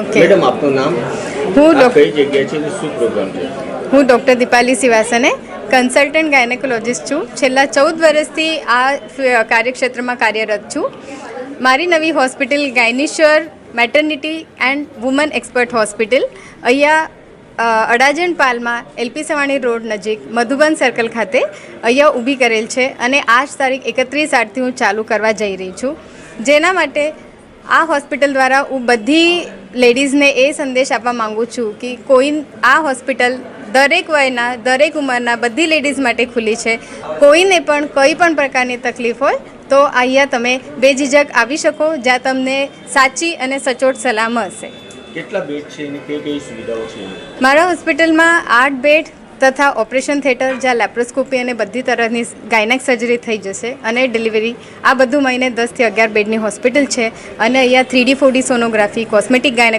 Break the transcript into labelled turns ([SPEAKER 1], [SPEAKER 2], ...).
[SPEAKER 1] Okay
[SPEAKER 2] madam આપનું નામ
[SPEAKER 1] હું
[SPEAKER 2] આ કઈ જગ્યા છે અને શું પ્રોગ્રામ છે?
[SPEAKER 1] હું ડૉક્ટર દીપાલી સિવાસને કન્સલ્ટન્ટ ગાયનેકોલોજિસ્ટ છું. છેલ્લા 14 વર્ષથી આ કાર્યક્ષેત્રમાં કાર્યરત છું. મારી નવી હોસ્પિટલ ગાયનીશ્વર maternity and woman expert hospital અહીંયા અડાજણ પાલમાં એલપી સવાણી રોડ નજીક મધુબન સર્કલ ખાતે અહીંયા ઊભી કરેલ છે અને આજ તારીખ 31/8થી હું ચાલુ કરવા જઈ રહી છું. જેના માટે આ હોસ્પિટલ દ્વારા હું બધી લેડીઝને એ સંદેશ આપવા માગું છું કે આ હોસ્પિટલ દરેક વયના દરેક ઉંમરના બધી લેડીઝ માટે ખુલ્લી છે. કોઈને પણ કોઈ પણ પ્રકારની તકલીફ હોય તો અહીંયા તમે બેઝિઝક આવી શકો, જ્યાં તમને સાચી અને સચોટ સલાહ મળશે.
[SPEAKER 2] કેટલા બેડ છે અને કઈ કઈ સુવિધાઓ છે?
[SPEAKER 1] મારા હોસ્પિટલમાં 8 બેડ તથા ઓપરેશન થિયેટર, જ્યાં લેપ્રોસ્કોપી અને બધી તરહની ગાયનેક સર્જરી થઈ જશે અને ડિલિવરી, આ બધું મહિને 10 થી 11 બેડની હોસ્પિટલ છે. અને અહીંયા 3D 4D sonography, cosmetic gynaec